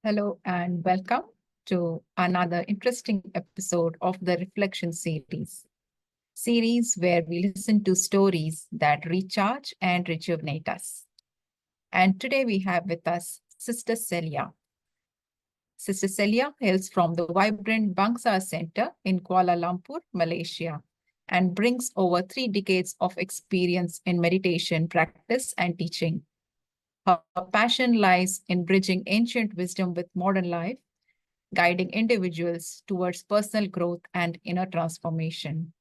Hello and welcome to another interesting episode of the Reflection series where we listen to stories that recharge and rejuvenate us. And today we have with us Sister Celia. Sister Celia hails from the vibrant Bangsar Centre in Kuala Lumpur, Malaysia, and brings over 3 decades of experience in meditation practice and teaching. Her passion lies in bridging ancient wisdom with modern life, guiding individuals towards personal growth and inner transformation.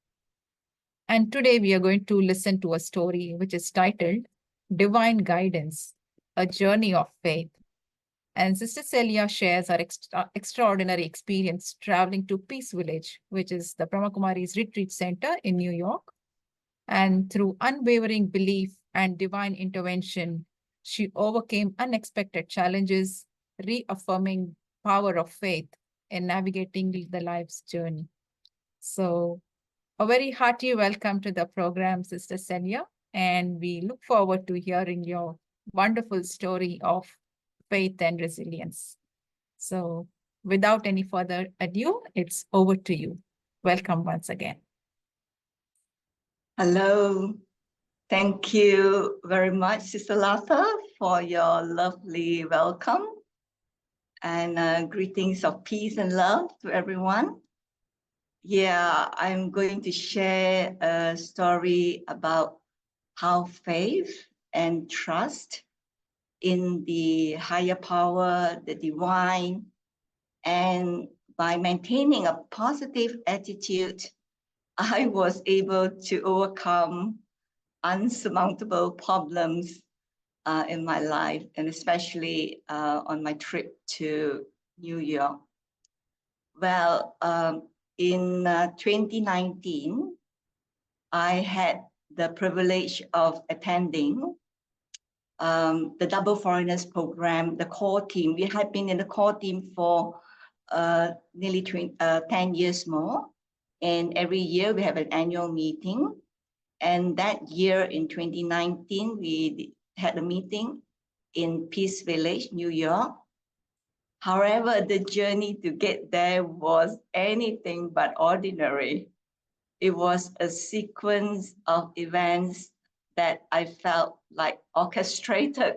And today we are going to listen to a story which is titled Divine Guidance, a Journey of Faith. And Sister Celia shares her extraordinary experience traveling to Peace Village, which is the Brahma Kumaris Retreat Centre in New York. And through unwavering belief and divine intervention, she overcame unexpected challenges, reaffirming power of faith in navigating the life's journey. So a very hearty welcome to the program, Sister Celia, and we look forward to hearing your wonderful story of faith and resilience. So without any further ado, it's over to you. Welcome once again. Hello. Thank you very much, Sister Latha, for your lovely welcome. And greetings of peace and love to everyone. Yeah, I'm going to share a story about how faith and trust in the higher power, the divine, and by maintaining a positive attitude, I was able to overcome unsurmountable problems in my life, and especially on my trip to New York. Well, in 2019, I had the privilege of attending the Double Foreigners Program, the core team. We had been in the core team for nearly 10 years more. And every year we have an annual meeting. And that year in 2019, we had a meeting in Peace Village, New York. However, the journey to get there was anything but ordinary. It was a sequence of events that I felt like orchestrated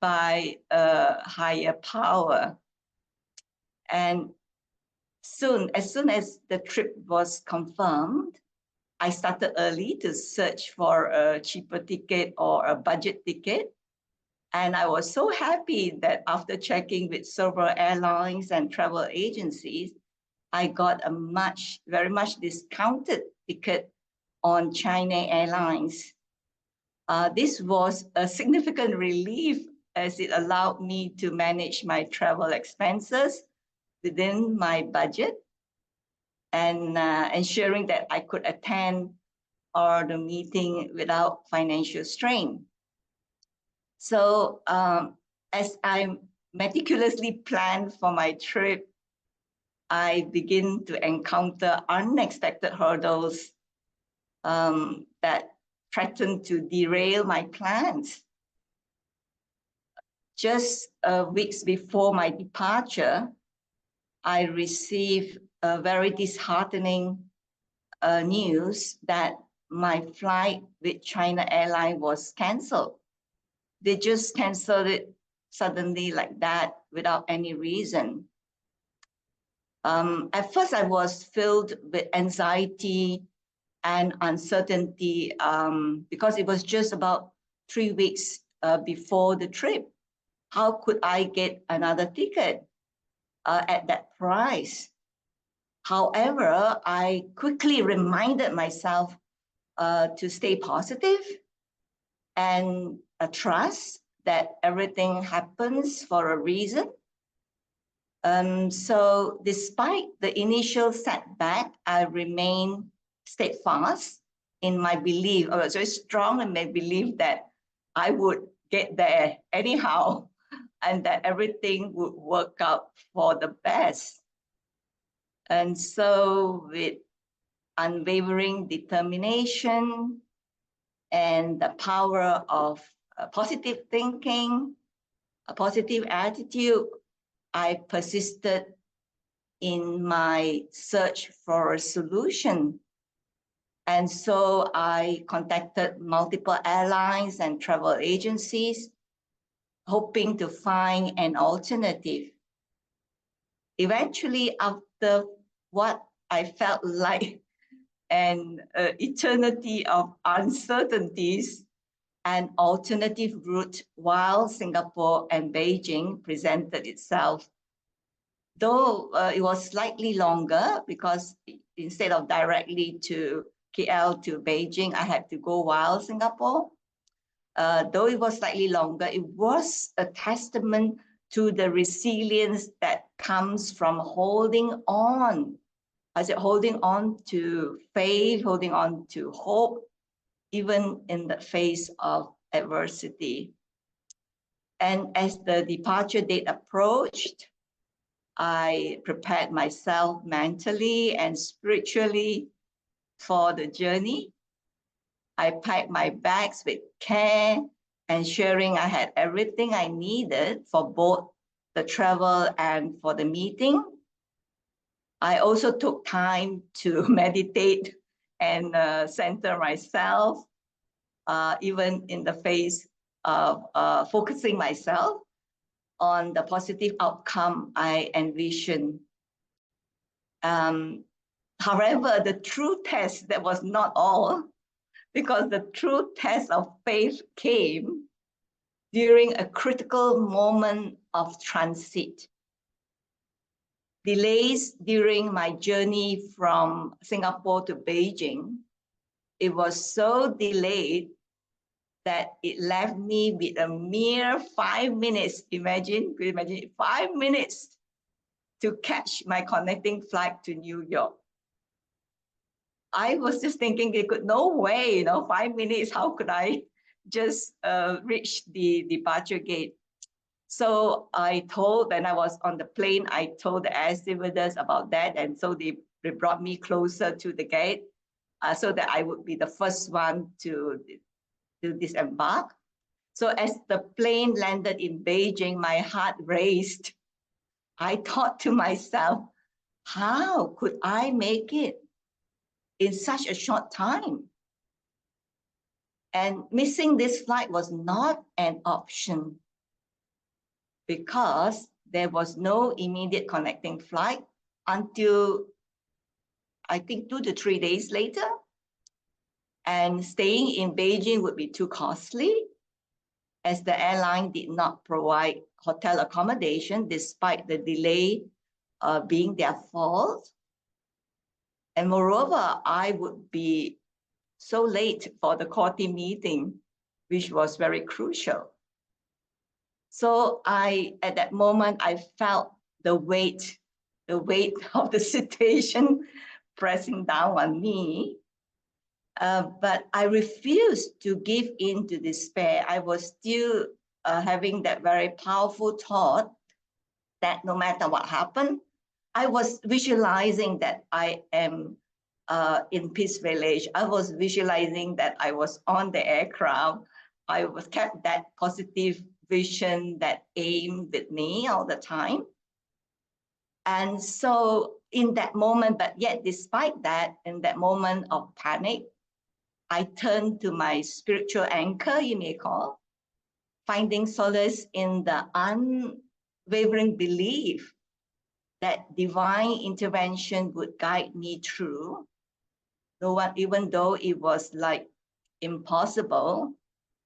by a higher power. And as soon as the trip was confirmed, I started early to search for a cheaper ticket or a budget ticket. And I was so happy that after checking with several airlines and travel agencies, I got a very much discounted ticket on China Airlines. This was a significant relief as it allowed me to manage my travel expenses within my budget and ensuring that I could attend the meeting without financial strain. So as I meticulously planned for my trip, I begin to encounter unexpected hurdles that threatened to derail my plans. Just weeks before my departure, I received a very disheartening news that my flight with China Airlines was canceled. They just canceled it suddenly like that without any reason. At first, I was filled with anxiety and uncertainty because it was just about 3 weeks before the trip. How could I get another ticket at that price? However, I quickly reminded myself to stay positive and trust that everything happens for a reason. So despite the initial setback, I remained steadfast in my belief. I was very strong in my belief that I would get there anyhow and that everything would work out for the best. And so with unwavering determination and the power of positive thinking, a positive attitude, I persisted in my search for a solution. And so I contacted multiple airlines and travel agencies, hoping to find an alternative. Eventually, after what I felt like an eternity of uncertainties, an alternative route while Singapore and Beijing presented itself. Though it was slightly longer because instead of directly to KL to Beijing, I had to go while Singapore. Though it was slightly longer, it was a testament to the resilience that comes from holding on. I said, holding on to faith, holding on to hope, even in the face of adversity. And as the departure date approached, I prepared myself mentally and spiritually for the journey. I packed my bags with care, ensuring I had everything I needed for both the travel and for the meeting. I also took time to meditate and center myself, even in the face of focusing myself on the positive outcome I envisioned. However, the true test, that was not all, because the true test of faith came during a critical moment of transit. Delays during my journey from Singapore to Beijing, it was so delayed that it left me with a mere 5 minutes. Imagine 5 minutes to catch my connecting flight to New York. I was just thinking, no way, 5 minutes, how could I just reach the departure gate? So when I was on the plane, I told the air stewardess about that. And so they brought me closer to the gate so that I would be the first one to disembark. So as the plane landed in Beijing, my heart raced. I thought to myself, how could I make it in such a short time? And missing this flight was not an option because there was no immediate connecting flight until I think 2 to 3 days later. And staying in Beijing would be too costly as the airline did not provide hotel accommodation despite the delay being their fault. And moreover, I would be so late for the core team meeting, which was very crucial. So at that moment, I felt the weight of the situation pressing down on me. But I refused to give in to despair. I was still having that very powerful thought that no matter what happened, I was visualizing that I am in Peace Village. I was visualizing that I was on the aircraft. I was kept that positive vision, that aim with me all the time. And so in that moment, but yet despite that, in that moment of panic, I turned to my spiritual anchor, you may call, finding solace in the unwavering belief that divine intervention would guide me through. Even though it was like impossible,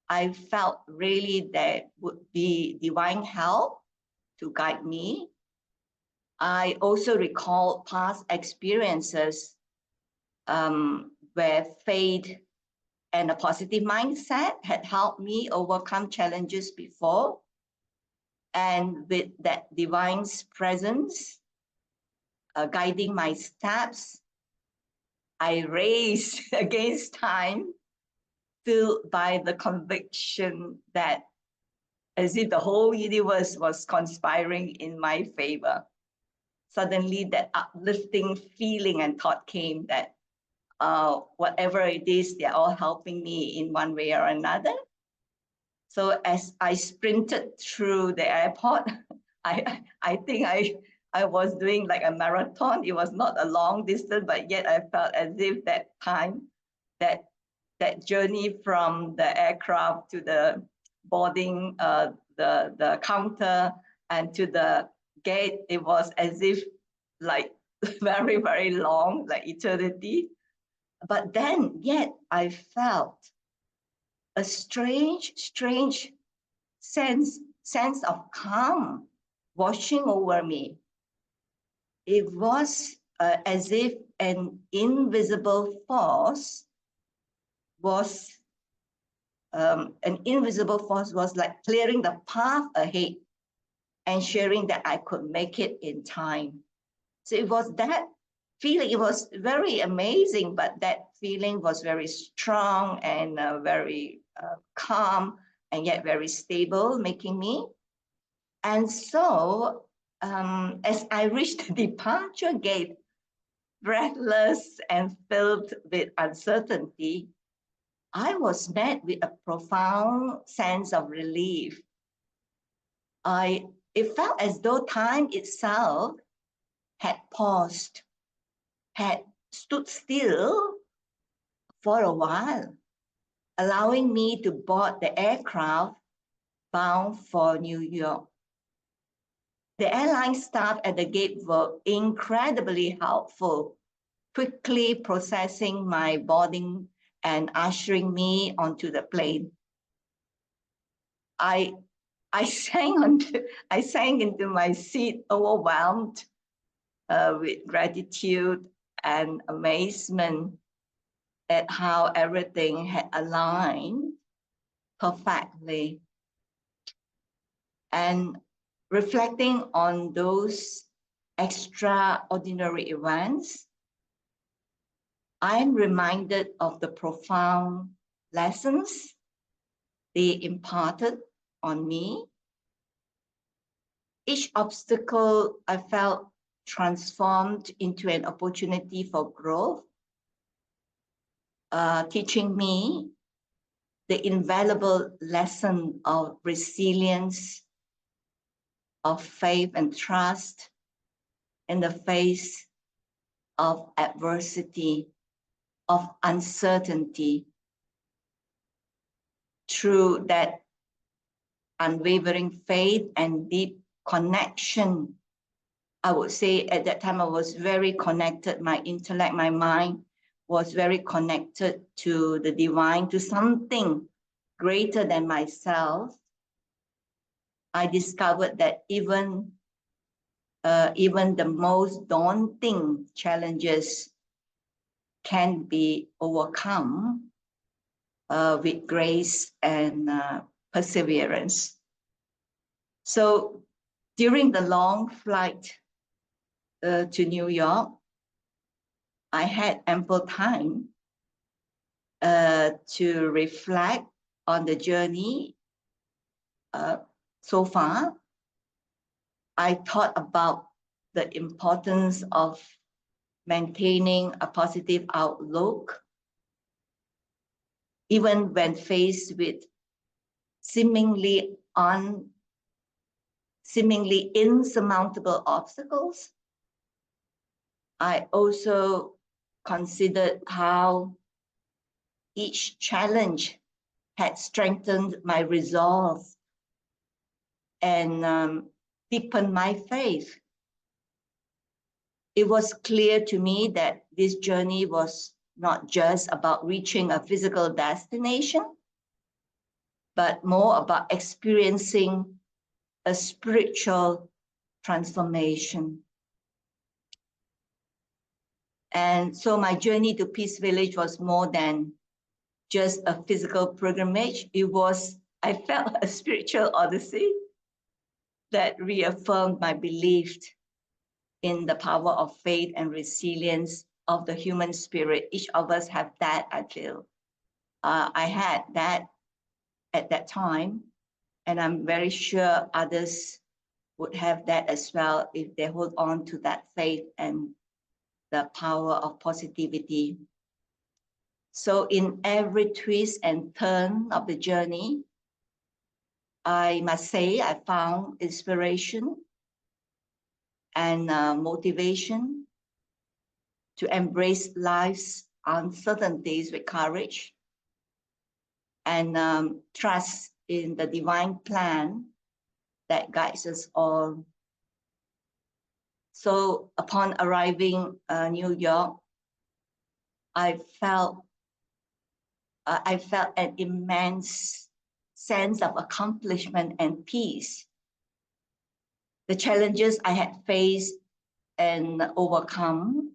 I felt really there would be divine help to guide me. I also recall past experiences where faith and a positive mindset had helped me overcome challenges before. And with that divine's presence guiding my steps, I raced against time, filled by the conviction that as if the whole universe was conspiring in my favor. Suddenly that uplifting feeling and thought came that whatever it is, they're all helping me in one way or another. So as I sprinted through the airport, I think I was doing like a marathon. It was not a long distance, but yet I felt as if that time, that journey from the aircraft to the boarding, the counter and to the gate, it was as if like very, very long, like eternity. But then yet I felt a strange sense of calm washing over me. It was as if an invisible force was like clearing the path ahead and sharing that I could make it in time. So it was that feeling. It was very amazing, but that feeling was very strong and very calm and yet very stable, making me. And so as I reached the departure gate, breathless and filled with uncertainty, I was met with a profound sense of relief. It felt as though time itself had paused, had stood still for a while, allowing me to board the aircraft bound for New York. The airline staff at the gate were incredibly helpful, quickly processing my boarding and ushering me onto the plane. I sank into my seat, overwhelmed with gratitude and amazement at how everything had aligned perfectly. And reflecting on those extraordinary events, I'm reminded of the profound lessons they imparted on me. Each obstacle I felt transformed into an opportunity for growth, teaching me the invaluable lesson of resilience, of faith and trust in the face of adversity, of uncertainty. Through that unwavering faith and deep connection, I would say at that time I was very connected. My intellect, my mind was very connected to the divine, to something greater than myself. I discovered that even the most daunting challenges can be overcome with grace and perseverance. So during the long flight to New York, I had ample time to reflect on the journey so far. I thought about the importance of maintaining a positive outlook, even when faced with seemingly insurmountable obstacles. I also considered how each challenge had strengthened my resolve and deepened my faith. It was clear to me that this journey was not just about reaching a physical destination, but more about experiencing a spiritual transformation. And so my journey to Peace Village was more than just a physical pilgrimage. I felt a spiritual odyssey that reaffirmed my belief in the power of faith and resilience of the human spirit. Each of us have that, I feel. I had that at that time, and I'm very sure others would have that as well if they hold on to that faith and the power of positivity. So in every twist and turn of the journey, I must say I found inspiration and motivation to embrace life's uncertainties with courage and trust in the divine plan that guides us all. So upon arriving New York, I felt an immense sense of accomplishment and peace. The challenges I had faced and overcome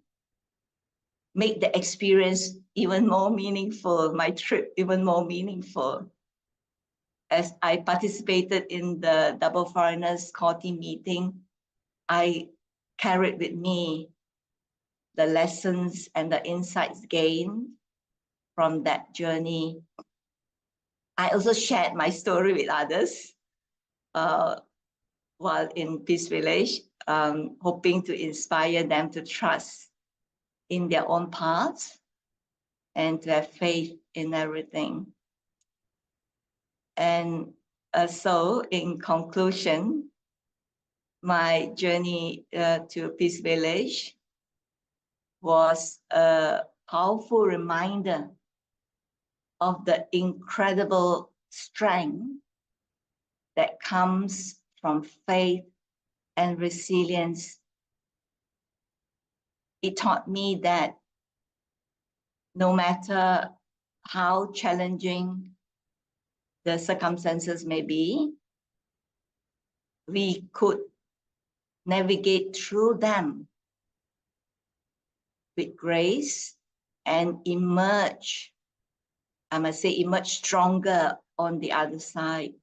made the experience even more meaningful, my trip even more meaningful. As I participated in the Double Foreigners Courting meeting, I carried with me the lessons and the insights gained from that journey. I also shared my story with others while in Peace Village, hoping to inspire them to trust in their own paths and to have faith in everything. And so in conclusion, my journey to Peace Village was a powerful reminder of the incredible strength that comes from faith and resilience. It taught me that no matter how challenging the circumstances may be, we could navigate through them with grace and emerge, I must say, emerge stronger on the other side.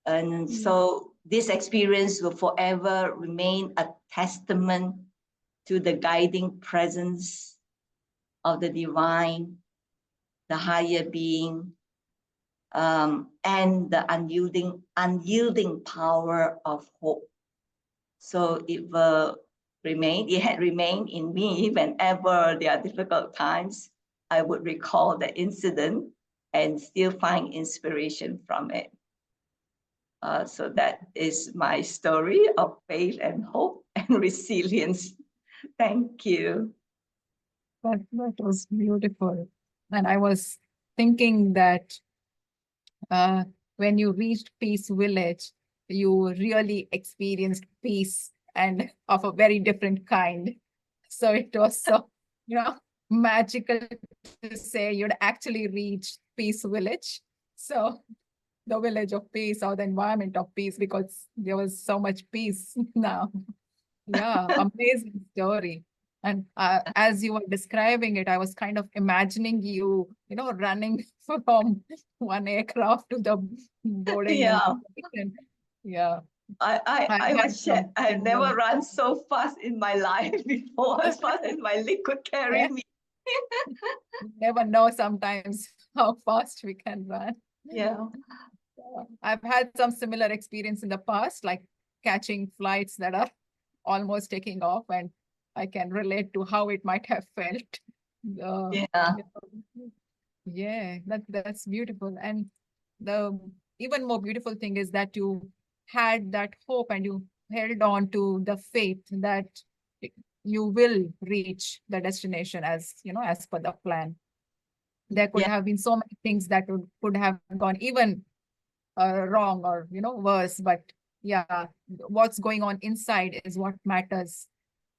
And so this experience will forever remain a testament to the guiding presence of the divine, the higher being, and the unyielding power of hope. So it had remained in me whenever there are difficult times. I would recall the incident and still find inspiration from it. So that is my story of faith and hope and resilience. Thank you. That was beautiful. And I was thinking that when you reached Peace Village, you really experienced peace and of a very different kind. So it was so, magical to say you'd actually reached Peace Village. So the village of peace or the environment of peace, because there was so much peace now. Yeah, amazing story. And as you were describing it, I was kind of imagining you, running from one aircraft to the boarding. Yeah. Yeah. I've never run so fast in my life before, as fast as my leg could carry me. You never know sometimes how fast we can run. Yeah. I've had some similar experience in the past, like catching flights that are almost taking off, and I can relate to how it might have felt. Yeah, that's beautiful. And the even more beautiful thing is that you had that hope and you held on to the faith that you will reach the destination as per the plan. There could have been so many things that could have gone even wrong or worse, but yeah, what's going on inside is what matters,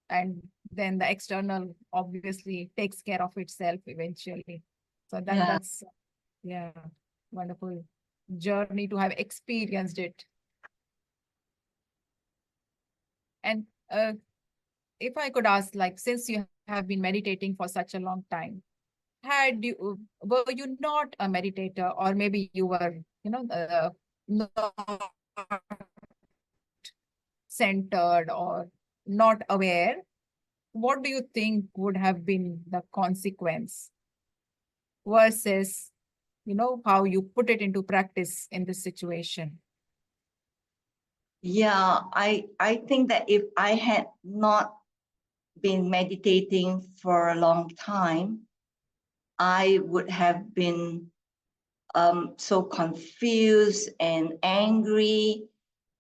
and then the external obviously takes care of itself eventually. So that's wonderful journey to have experienced it. And if I could ask, like, since you have been meditating for such a long time, were you not a meditator, or maybe you were not centered or not aware? What do you think would have been the consequence versus how you put it into practice in this situation? Yeah, I think that if I had not been meditating for a long time, I would have been so confused and angry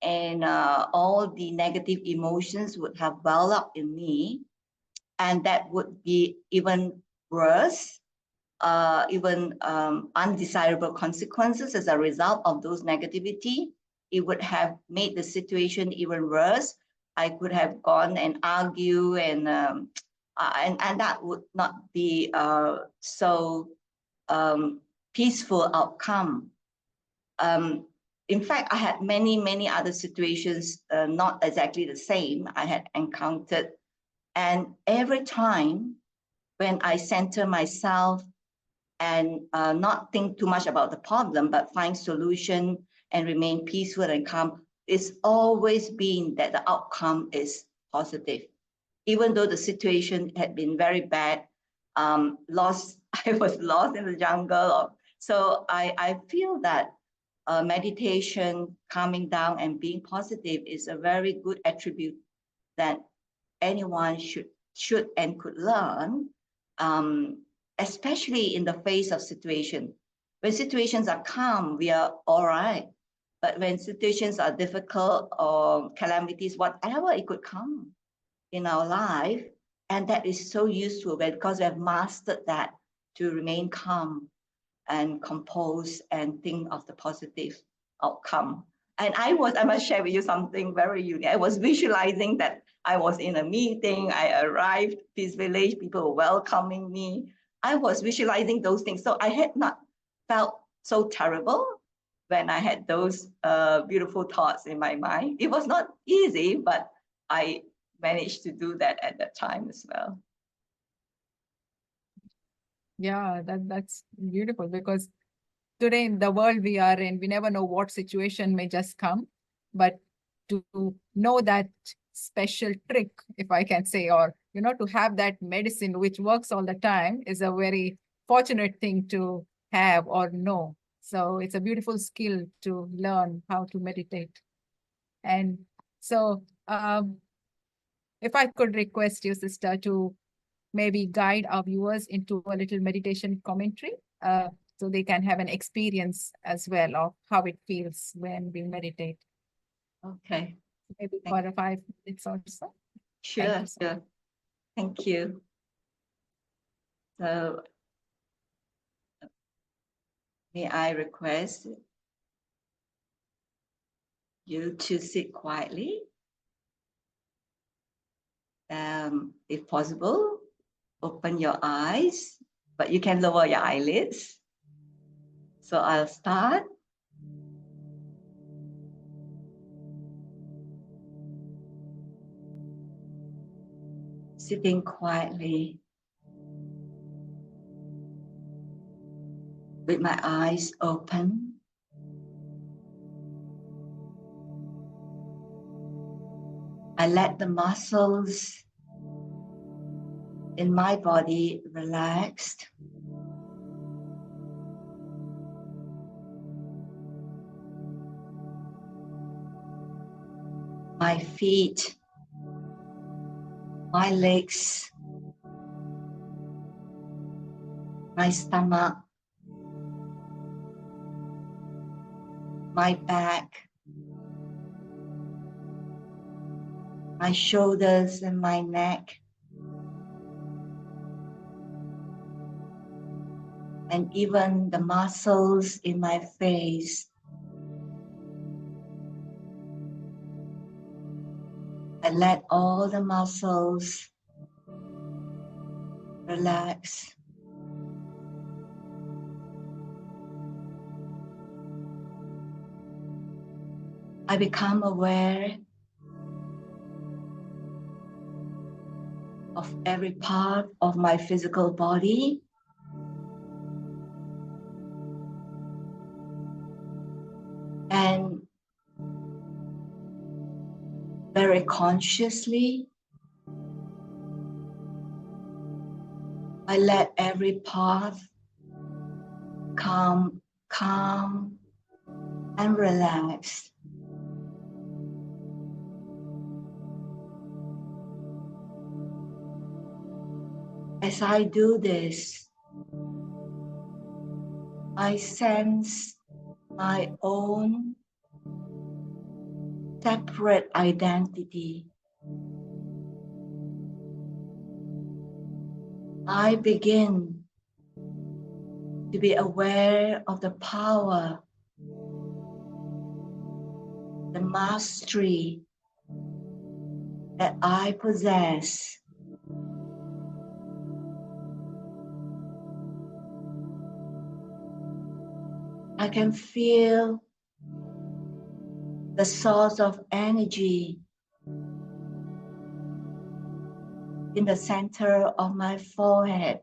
and all the negative emotions would have welled up in me, and that would be even worse, even undesirable consequences as a result of those negativity. It would have made the situation even worse. I could have gone and argue, and that would not be so peaceful outcome. In fact, I had many other situations, not exactly the same, I had encountered. And every time when I center myself and not think too much about the problem, but find solution and remain peaceful and calm, it's always been that the outcome is positive. Even though the situation had been very bad, I was lost in the jungle. So I feel that meditation, calming down and being positive is a very good attribute that anyone should and could learn, especially in the face of situation. When situations are calm, we are all right. But when situations are difficult or calamities, whatever it could come in our life, and that is so useful because we have mastered that to remain calm and compose and think of the positive outcome. And I must share with you something very unique. I was visualizing that I was in a meeting, I arrived, Peace Village, people were welcoming me. I was visualizing those things. So I had not felt so terrible when I had those beautiful thoughts in my mind. It was not easy, but I managed to do that at that time as well. Yeah, that's beautiful, because today in the world we are in, we never know what situation may just come, but to know that special trick, if I can say, or to have that medicine which works all the time is a very fortunate thing to have or know. So it's a beautiful skill to learn how to meditate. And so if I could request you, sister, to maybe guide our viewers into a little meditation commentary, so they can have an experience as well of how it feels when we meditate. Okay. Maybe for 5 minutes or so. Sure, sure. Thank you. So may I request you to sit quietly. If possible, open your eyes, but you can lower your eyelids. So I'll start. Sitting quietly with my eyes open. I let the muscles in my body relax. My feet, my legs, my stomach, my back, my shoulders and my neck, and even the muscles in my face. I let all the muscles relax. I become aware of every part of my physical body. And very consciously, I let every part calm and relax. As I do this, I sense my own separate identity. I begin to be aware of the power, the mastery that I possess. I can feel the source of energy in the center of my forehead.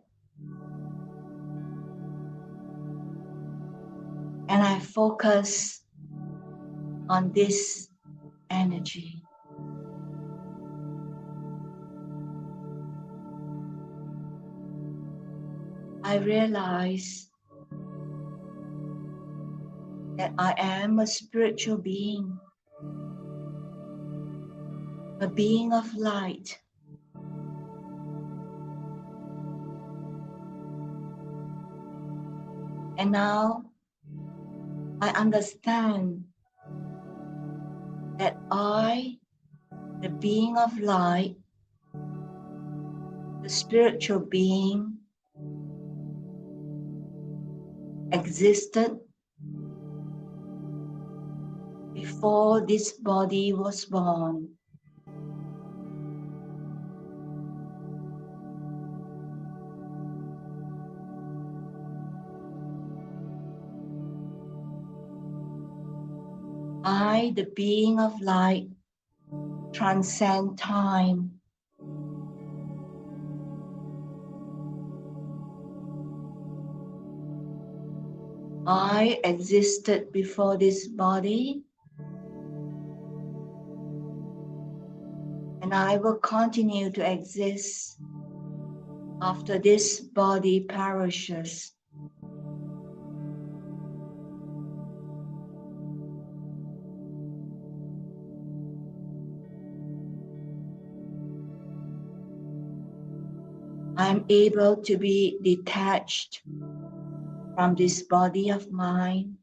And I focus on this energy. I realize that I am a spiritual being, a being of light. And now I understand that I, the being of light, the spiritual being, existed before this body was born. I, the being of light, transcend time. I existed before this body, and I will continue to exist after this body perishes. I'm able to be detached from this body of mine.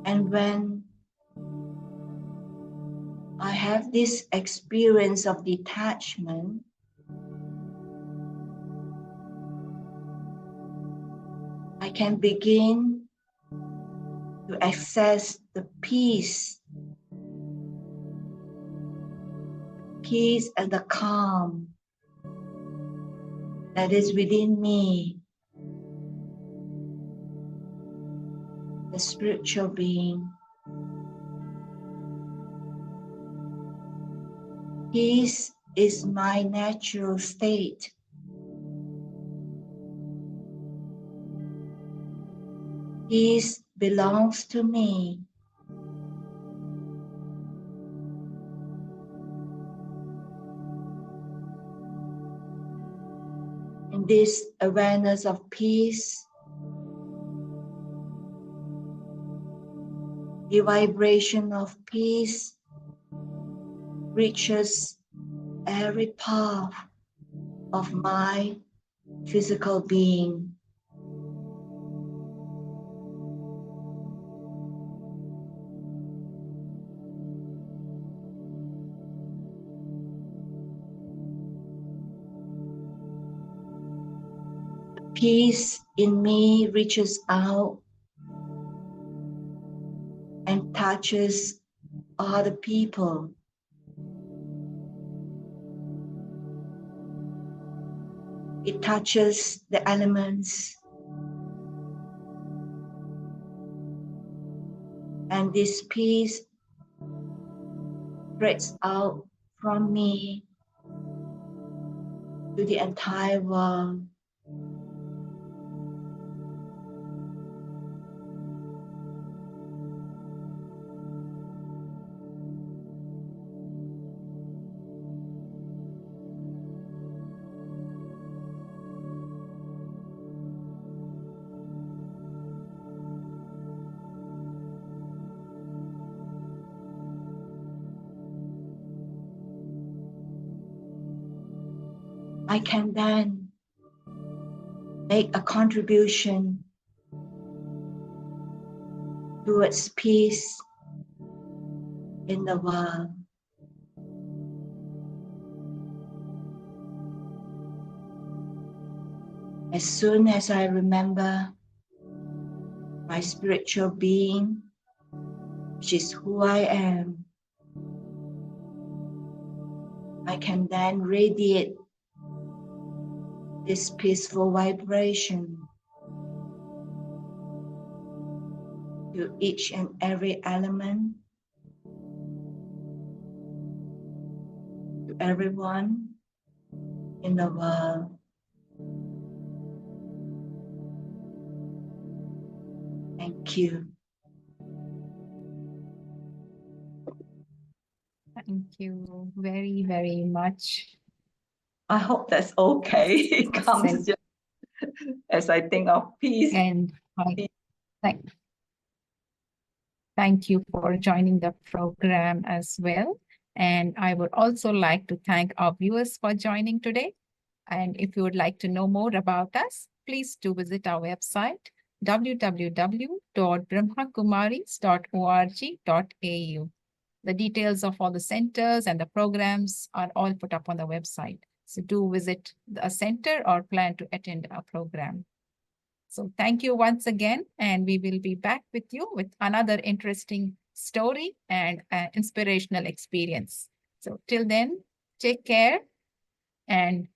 And when I have this experience of detachment, I can begin to access the peace and the calm that is within me, the spiritual being. Peace is my natural state. Peace belongs to me. In this awareness of peace, the vibration of peace reaches every part of my physical being. Peace in me reaches out and touches other people. It touches the elements, and this peace spreads out from me to the entire world. I can then make a contribution towards peace in the world. As soon as I remember my spiritual being, which is who I am, I can then radiate this peaceful vibration to each and every element, to everyone in the world. Thank you. Thank you very, very much. I hope that's okay. It comes just as I think of peace. And thank you for joining the program as well. And I would also like to thank our viewers for joining today. And if you would like to know more about us, please do visit our website, www.brahmakumaris.org.au. The details of all the centers and the programs are all put up on the website. So do visit a center or plan to attend a program. So thank you once again, and we will be back with you with another interesting story and inspirational experience. So till then, take care and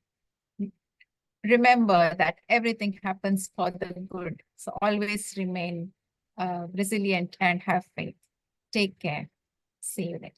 remember that everything happens for the good. So always remain resilient and have faith. Take care. See you then.